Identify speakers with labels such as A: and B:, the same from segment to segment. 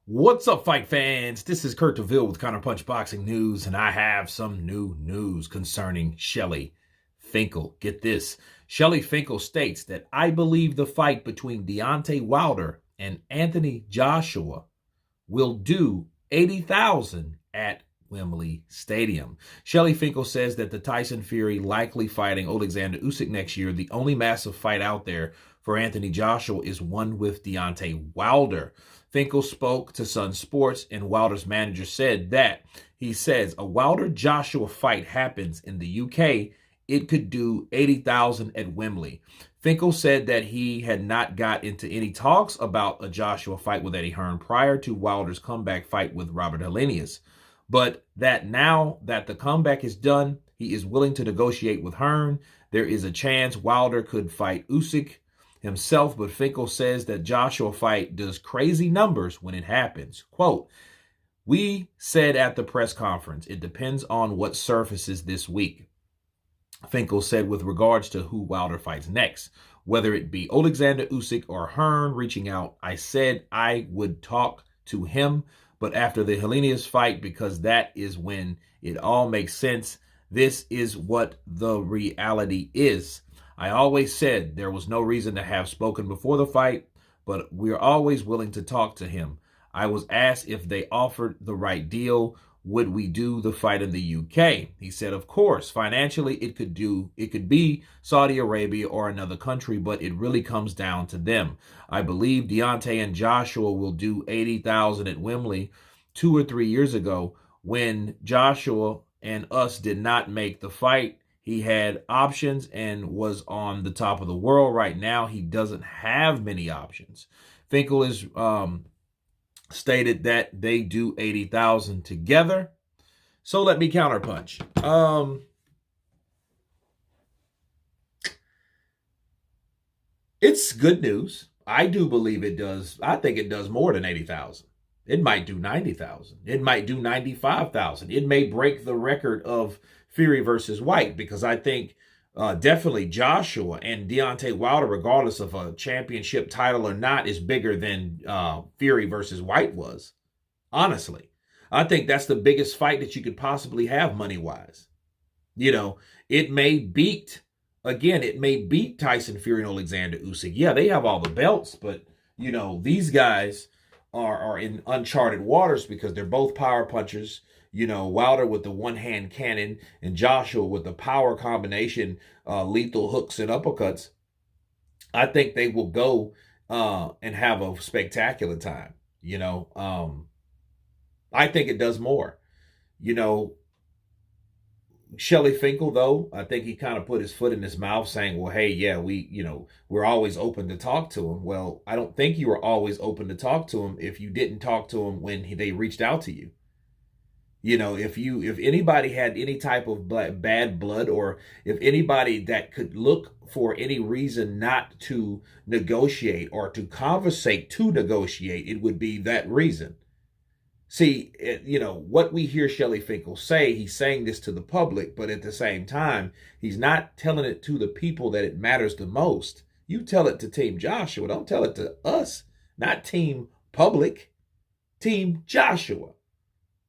A: What's up, fight fans? This is Kurt DeVille with Counterpunched Boxing News, and I have some new news concerning Shelly Finkel. Get this. Shelly Finkel states that I believe the fight between Deontay Wilder and Anthony Joshua will do 80,000 at Wembley Stadium. Shelly Finkel says that the Tyson Fury likely fighting Alexander Usyk next year, the only massive fight out there for Anthony Joshua is one with Deontay Wilder. Finkel spoke to Sun Sports, and Wilder's manager said that he says a Wilder-Joshua fight happens in the UK, it could do 80,000 at Wembley. Finkel said that he had not got into any talks about a Joshua fight with Eddie Hearn prior to Wilder's comeback fight with Robert Helenius, but that now that the comeback is done, he is willing to negotiate with Hearn. There is a chance Wilder could fight Usyk himself, but Finkel says that Joshua fight does crazy numbers when it happens. Quote, "We said at the press conference, it depends on what surfaces this week." Finkel said with regards to who Wilder fights next, whether it be Alexander Usyk or Hearn reaching out, I said I would talk to him, but after the Helenius fight, because that is when it all makes sense. This is what the reality is. I always said there was no reason to have spoken before the fight, but we're always willing to talk to him. I was asked if they offered the right deal, would we do the fight in the UK? He said, of course, financially it could be Saudi Arabia or another country, but it really comes down to them. I believe Deontay and Joshua will do 80,000 at Wembley 2 or 3 years ago when Joshua and us did not make the fight. He had options and was on the top of the world. Right now, he doesn't have many options. Finkel is stated that they do 80,000 together. So let me counterpunch. It's good news. I do believe it does. I think it does more than 80,000. It might do 90,000. It might do 95,000. It may break the record of Fury versus White, because I think definitely Joshua and Deontay Wilder, regardless of a championship title or not, is bigger than Fury versus White was. Honestly, I think that's the biggest fight that you could possibly have money-wise. You know, it may beat Tyson Fury and Alexander Usyk. Yeah, they have all the belts, but, you know, these guys are in uncharted waters because they're both power punchers. You know, Wilder with the one-hand cannon and Joshua with the power combination, lethal hooks and uppercuts. I think they will go and have a spectacular time. You know, I think it does more. You know, Shelly Finkel, though, I think he kind of put his foot in his mouth saying, well, hey, yeah, we're always open to talk to him. Well, I don't think you were always open to talk to him if you didn't talk to him when they reached out to you. You know, if anybody had any type of bad blood, or if anybody that could look for any reason not to negotiate or to conversate to negotiate, it would be that reason. See, you know, what we hear Shelly Finkel say, he's saying this to the public, but at the same time, he's not telling it to the people that it matters the most. You tell it to Team Joshua. Don't tell it to us, not Team Public, Team Joshua.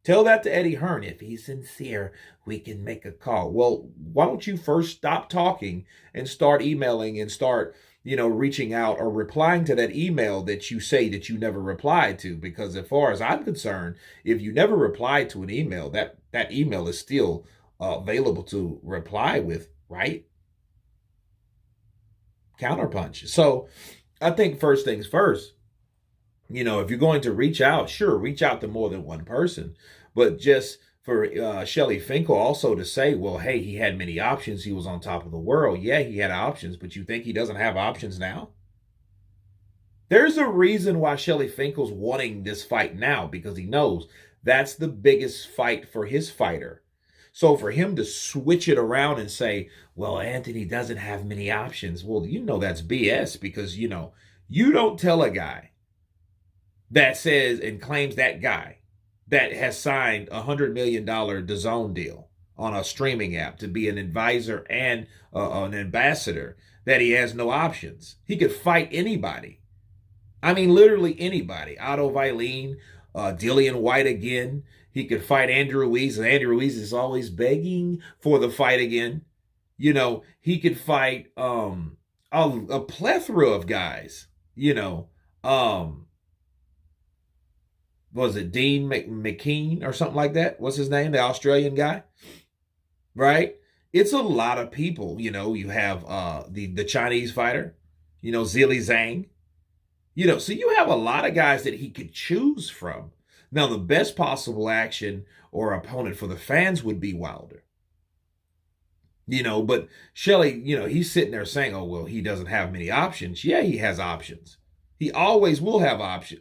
A: Tell that to Eddie Hearn. If he's sincere, we can make a call. Well, why don't you first stop talking and start emailing and start, you know, reaching out or replying to that email that you say that you never replied to? Because as far as I'm concerned, if you never replied to an email, that email is still available to reply with, right? Counterpunch. So I think first things first, you know, if you're going to reach out, sure, reach out to more than one person. But just for Shelly Finkel also to say, well, hey, he had many options. He was on top of the world. Yeah, he had options, but you think he doesn't have options now? There's a reason why Shelly Finkel's wanting this fight now, because he knows that's the biggest fight for his fighter. So for him to switch it around and say, well, Anthony doesn't have many options, well, you know that's BS, because, you know, you don't tell a guy that says and claims that guy that has signed a $100 million DAZN deal on a streaming app to be an advisor and an ambassador, that he has no options. He could fight anybody. I mean, literally anybody. Otto Vailene, Dillian White again. He could fight Andrew Ruiz, and Andrew Ruiz is always begging for the fight again. You know, he could fight a plethora of guys. You know, was it Dean McKean or something like that? What's his name? The Australian guy, right? It's a lot of people. You know, you have the Chinese fighter, you know, Zili Zhang. You know, so you have a lot of guys that he could choose from. Now, the best possible action or opponent for the fans would be Wilder. You know, but Shelley, you know, he's sitting there saying, oh, well, he doesn't have many options. Yeah, he has options. He always will have options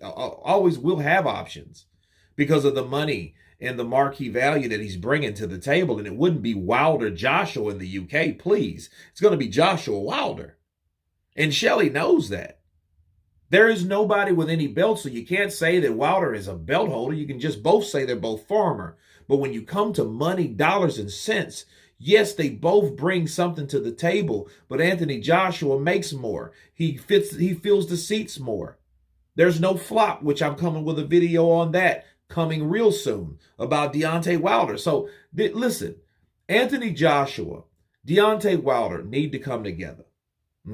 A: because of the money and the marquee value that he's bringing to the table. And it wouldn't be Wilder Joshua in the UK, please. It's going to be Joshua Wilder. And Shelley knows that. There is nobody with any belt, so you can't say that Wilder is a belt holder. You can just both say they're both former. But when you come to money, dollars, and cents, yes, they both bring something to the table, but Anthony Joshua makes more. He fills the seats more. There's no flop, which I'm coming with a video on that coming real soon about Deontay Wilder. So listen, Anthony Joshua, Deontay Wilder need to come together,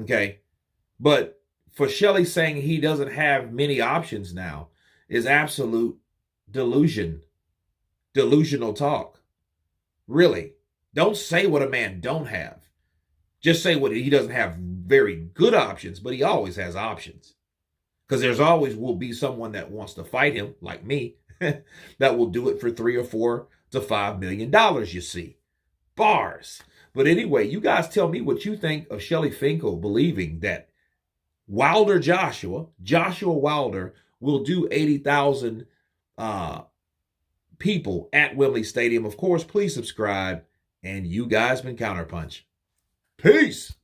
A: okay? But for Shelley saying he doesn't have many options now is absolute delusional talk. Really. Don't say what a man don't have. Just say what he doesn't have very good options, but he always has options. Because there's always will be someone that wants to fight him, like me, that will do it for $3 or $4 to $5 million, you see. Bars. But anyway, you guys tell me what you think of Shelley Finkel believing that Joshua Wilder will do 80,000 people at Wembley Stadium. Of course, please subscribe. And you guys been Counterpunch. Peace.